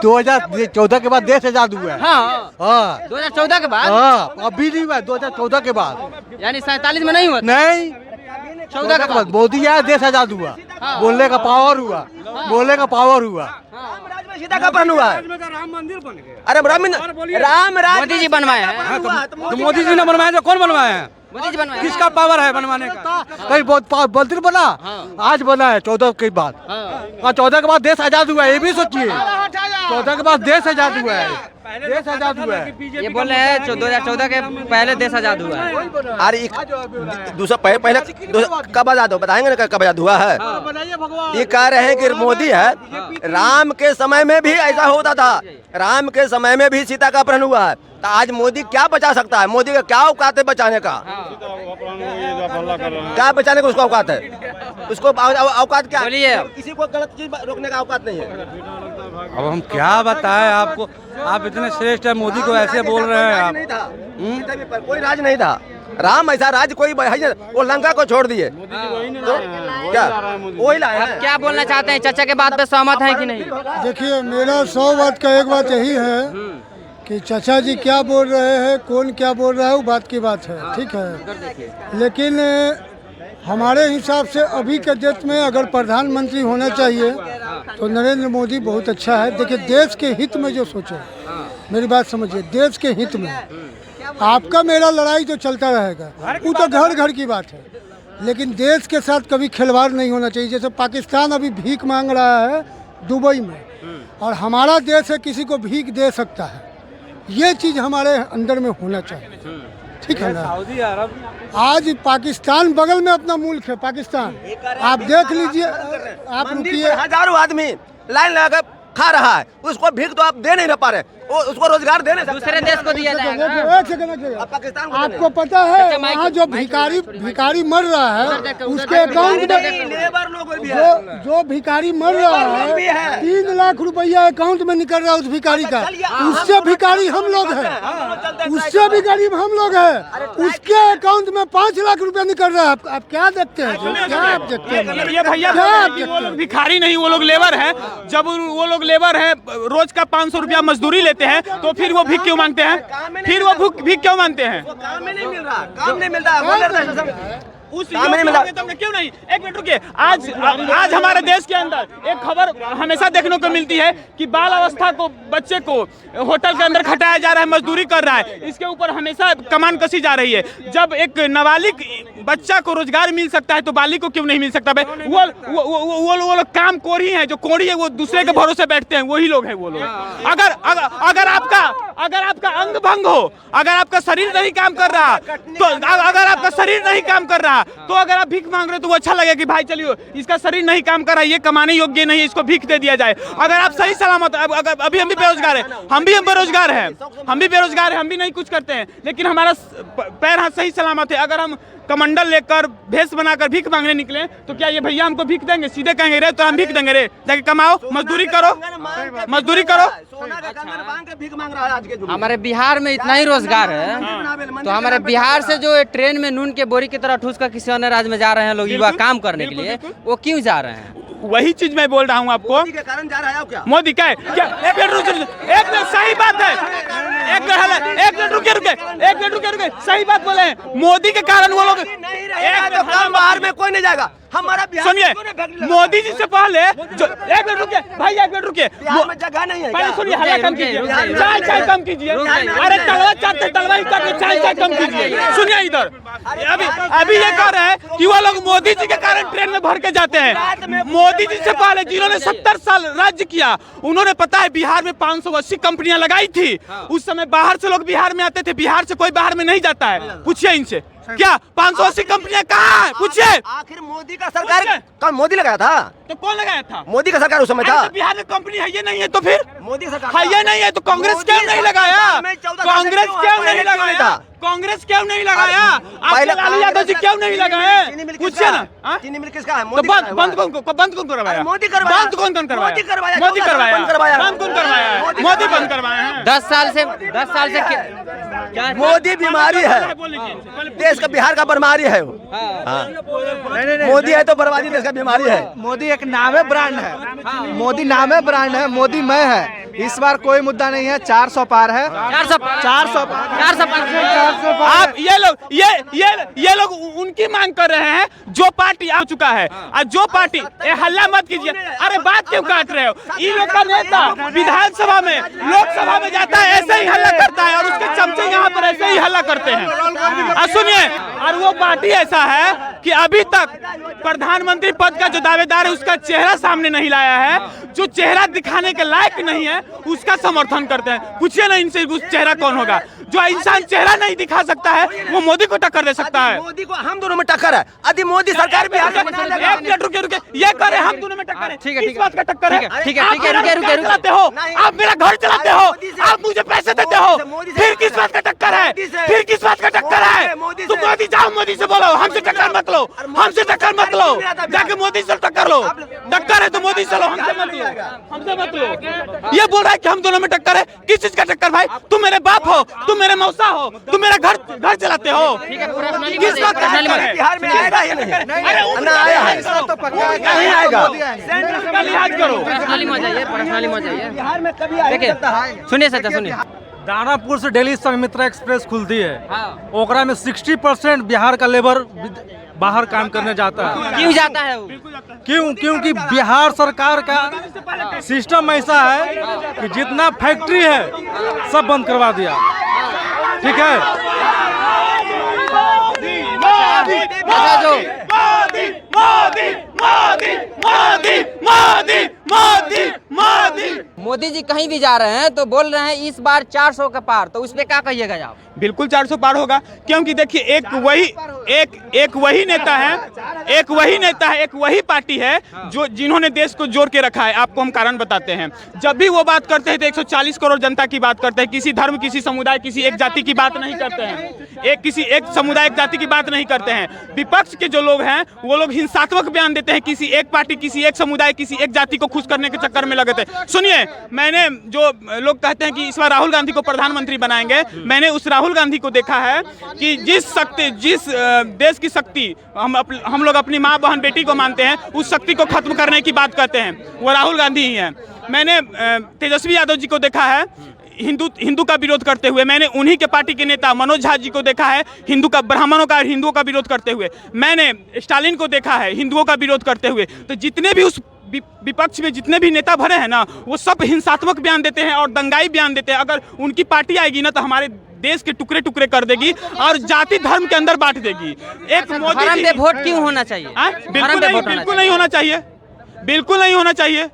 2014 के बाद देश आजाद हुआ है। हाँ हाँ 2014 के बाद। हाँ अभी नहीं हुआ, 2014 के बाद, यानी 47 में नहीं हुआ। नहीं 14 के बाद मोदी आया, देश आजाद हुआ। बोलने का पावर हुआ, बोलने का पावर हुआ। सीता का अपहरण हुआ है, राम मंदिर बन गया। अरे राम मोदी जी बनवाए हैं। तो मोदी जी ने बनवाया, तो कौन बनवाया है? मोदी जी बनवाए। किसका पावर है बनवाने का? कहीं बहुत मंदिर बना, आज बना है 14 के बाद। 14 के बाद देश आजाद हुआ है, ये भी सोचिए। 14 के बाद देश आजाद हुआ है, देश आजाद हुआ है। ये बोल रहे हैं 2014 के पहले देश आजाद हुआ है। अरे दूसरा पहले कब आजाद हो, बताएंगे ना कब आजाद हुआ है। ये कह रहे हैं कि मोदी है, राम के समय में भी ऐसा होता था, राम के समय में भी सीता का अपहरण हुआ है। तो आज मोदी क्या बचा सकता है? मोदी का क्या औकात है बचाने का? क्या बचाने का उसको औकात है? उसको औकात क्या? किसी को गलत चीज रोकने का औकात नहीं है। अब हम क्या बताएं आपको, आप इतने श्रेष्ठ है, मोदी को ऐसे बोल रहे हैं आप। नहीं था, कोई राज नहीं था, राम ऐसा राज कोई वो लंका को छोड़ दिए तो क्या वही लाए। आप क्या बोलना चाहते हैं? चाचा के बात पे सहमत हैं कि नहीं? देखिए मेरा 100 बात का एक बात यही है कि चाचा जी क्या बोल रहे हैं, कौन क्या बोल रहा है, वो बात की बात है, ठीक है। लेकिन हमारे हिसाब से अभी के डेट में अगर प्रधानमंत्री होना चाहिए तो नरेंद्र मोदी बहुत अच्छा है। देखिए देश के हित में जो सोचे, मेरी बात समझिए, देश के हित में आपका मेरा लड़ाई तो चलता रहेगा, वो तो घर घर की बात है, लेकिन देश के साथ कभी खिलवाड़ नहीं होना चाहिए। जैसे पाकिस्तान अभी भीख मांग रहा है दुबई में, और हमारा देश है किसी को भीख दे सकता है, ये चीज़ हमारे अंदर में होना चाहिए, ठीक है ना। आज पाकिस्तान बगल में अपना मुल्क है पाकिस्तान, आप देख लीजिए, आप रुकिए। हजारों आदमी लाइन लगा खा रहा है, उसको भीख तो आप दे नहीं ना पा रहे, उसको रोजगार देने दूसरे देश को दिया जाएगा। एक सेकंड, पाकिस्तान आपको पता है वहाँ जो भिखारी मर रहा है उसके अकाउंट में, लेबर लोग भी है, जो भिखारी मर रहा है 3 लाख रुपया अकाउंट में निकल रहा है उस भिखारी का, उससे भिखारी हम लोग हैं, उससे भिखारी हम लोग हैं, उसके अकाउंट में 5 लाख रुपया निकल रहा है। आप क्या देखते हैं? क्या आप देखते हैं? ये भैया वो लोग भिखारी नहीं, वो लोग लेबर है। जब वो लोग लेबर है, रोज का 500 रुपया मजदूरी लेते हैं, तो फिर वो भीख क्यों मांगते हैं? फिर वो भीख क्यों मांगते हैं? काम नहीं मिल रहा, काम नहीं मिल रहा, उस क्यों नहीं? एक मिनट रुकिए। आज हमारे देश के अंदर एक खबर हमेशा देखने को मिलती है कि बाल अवस्था को, बच्चे को होटल के अंदर खटाया जा रहा है, मजदूरी कर रहा है, इसके ऊपर हमेशा कमान कसी जा रही है। जब एक नाबालिग बच्चा को रोजगार मिल सकता है तो बालिग को क्यों नहीं मिल सकता? वो लोग काम कोढ़ी हैं, जो कोढ़ी है वो दूसरे के भरोसे बैठते हैं, वही लोग हैं वो लोग। अगर आपका अंग भंग हो, अगर आपका शरीर नहीं काम कर रहा, तो अगर आपका शरीर नहीं काम कर रहा तो अगर आप भीख मांग रहे हो तो वो अच्छा लगेगा कि भाई चलिए इसका शरीर नहीं काम कर रहा है, ये कमाने योग्य नहीं है, इसको भीख दे दिया जाए। अगर आप सही सलामत, अभी हम भी बेरोजगार हैं, हम भी बेरोजगार हैं, हम भी नहीं कुछ करते हैं, लेकिन हमारा पैर हाथ सही सलामत है। अगर हम कमंडल लेकर भेष बनाकर भीख मांगने निकले तो क्या ये भैया हमको भीख देंगे? सीधे कहेंगे रे तो हम भीख देंगे, रे जाके कमाओ, मजदूरी करो। हमारे बिहार में इतना ही रोजगार है, तो हमारे बिहार से जो ट्रेन में नून के बोरी की तरह ठूस कर किसी अन्य राज्य में जा रहे हैं लोग युवा काम करने के लिए, वो क्यों जा रहे हैं? वही चीज मैं बोल रहा हूँ आपको। मोदी के कारण जा रहा है क्या? मोदी क्या है? एक मिनट सही बात है, एक मिनट रुके, सही बात बोले हैं। मोदी के कारण वो लोग नहीं रहेगा तो काम बाहर में कोई नहीं जाएगा। हमारा सुनिए, मोदी जी से पहले जो, एक मिनट रुकिए भाई, एक मिनट रुकिए, जगह नहीं है। पहले सुनिए, हल्ला कम कीजिए, चाय कम कीजिए। अरे तलवा चाहते, तलवा ही करके चाय कम कीजिए। सुनिए इधर, अभी ये कह रहे हैं कि वो लोग मोदी जी के कारण ट्रेन में भर के जाते हैं। मोदी जी से पहले जिन्होंने 70 साल राज्य किया, उन्होंने पता है बिहार में 580 कंपनियां लगाई थी। उस समय बाहर से लोग बिहार में आते थे, बिहार से कोई बाहर में नहीं जाता है। पूछिए इनसे, क्या 580 कंपनियां कहाँ है? पूछिए। आखिर मोदी का सरकार कौन मोदी लगाया था? तो कौन लगाया था? मोदी का सरकार उस समय था। तो बिहार में कंपनी है ये नहीं है तो फिर मोदी सरकार है ये नहीं है तो कांग्रेस क्यों नहीं लगाया? कांग्रेस क्यों नहीं लगाया? कांग्रेस क्यों नहीं लगाया? आपके लालू यादव जी क्यों नहीं लगाए? पूछिए ना। चीनी मिल किसका है? तो बंद कौन करवाया? मोदी करवाया। बंद कौन करवाया? मोदी करवाया। मोदी करवाया। बंद करवाया। बंद कौन करवाया? मोदी बंद करवाया है। 10 साल से क्या? मोदी बीमारी है, देश का, बिहार का बीमारी है वो। मोदी है तो बर्बादी देश का बीमारी है। मोदी एक नामे ब्रांड है, मोदी नामे ब्रांड है, मोदी मैं है। इस बार कोई मुद्दा नहीं है, 400 पार है, 400 आप ये लोग उनकी मांग कर रहे हैं जो पार्टी आ चुका है। और जो पार्टी हल्ला मत कीजिए, अरे बात क्यों काट रहे हो? इन लोग का नेता विधानसभा में लोकसभा में जाता है ऐसे ही हल्ला करता है और उसके चमचे यहाँ पर ऐसे ही हल्ला करते हैं। और सुनिए, और वो पार्टी ऐसा है कि अभी तक प्रधानमंत्री पद का जो दावेदार है उसका चेहरा सामने नहीं लाया है, जो चेहरा दिखाने के लायक नहीं है उसका समर्थन करते हैं। पूछिए ना इनसे उस चेहरा कौन होगा? जो इंसान चेहरा नहीं दिखा सकता है वो मोदी को टक्कर दे सकता है। मोदी को हम दोनों में टक्कर है। यदि मोदी सरकार भी एक मिनट रुके, ये करे हम दोनों में टक्कर है। ठीक है, किस बात का टक्कर है? ठीक है, रुके चलाते हो आप, मेरा घर चलाते हो आप, मुझे पैसे देते हो, फिर किस बात का टक्कर है? फिर किस बात का टक्कर है? तुम मोदी जाओ, मोदी से बोलो, हमसे टक्कर मत लो, हमसे टक्कर मत लो, जाके मोदी से टक्कर लो। टक्कर है तो मोदी से लो, हमसे मत लो। ये बोल रहा है कि हम दोनों में टक्कर है। किस चीज का टक्कर भाई? तुम मेरे बाप हो, तुम मेरे मौसा हो, तुम मेरा घर चलाते हो। किस बात का टक्कर है? बिहार में आएगा या नहीं? अरे ना आया है तो पक्का नहीं आएगा। सेंटर का लिहाज करो। पर्सनली मत जाइए। बिहार में कभी आ देखिए, सुनिए सच्चा, सुनिए। दानापुर से दिल्ली संमित्रा एक्सप्रेस खुलती है, हाँ। ओकरा में 60% बिहार का लेबर बाहर काम करने जाता है। क्यों जाता है वो? क्योंकि बिहार सरकार का सिस्टम ऐसा है कि जितना फैक्ट्री है सब बंद करवा दिया। ठीक है, अच्छा, जो मोदी जी कहीं भी जा रहे हैं तो बोल रहे हैं इस बार 400 के पार, तो उस पे क्या कहिएगा आप? बिल्कुल 400 पार होगा, क्योंकि देखिए एक वही नेता है, एक वही पार्टी है जो जिन्होंने देश को जोड़ के रखा है। आपको हम कारण बताते हैं। जब भी वो बात करते हैं तो 140 करोड़ जनता की बात करते हैं, किसी धर्म, किसी समुदाय, किसी एक जाति की बात नहीं करते हैं, किसी एक समुदाय, एक जाति की बात नहीं करते हैं। विपक्ष के जो लोग हैं वो लोग हिंसात्मक बयान देते हैं, किसी एक पार्टी, किसी एक समुदाय, किसी एक जाति को खुश करने के चक्कर में लगे थे। सुनिए, मैंने जो लोग कहते हैं कि इस बार राहुल गांधी को प्रधानमंत्री बनाएंगे, मैंने उस राहुल गांधी को देखा है कि जिस देश की शक्ति हम लोग अपनी माँ बहन बेटी को मानते हैं, उस शक्ति को खत्म करने की बात करते हैं, वो राहुल गांधी ही हैं। मैंने तेजस्वी यादव जी को देखा है हिंदू का विरोध करते हुए, मैंने उन्हीं के पार्टी के नेता मनोज झा जी को देखा है ब्राह्मणों का, हिंदुओं का विरोध करते हुए, मैंने स्टालिन को देखा है हिंदुओं का विरोध करते हुए। तो जितने भी उस विपक्ष में जितने भी नेता भरे हैं ना, वो सब हिंसात्मक बयान देते हैं और दंगाई बयान देते हैं। अगर उनकी पार्टी आएगी ना तो हमारे देश के टुकड़े टुकड़े कर देगी और जाति धर्म के अंदर बांट देगी। एक मोदी पे वोट क्यों होना चाहिए? बिल्कुल नहीं होना चाहिए, बिल्कुल नहीं होना चाहिए।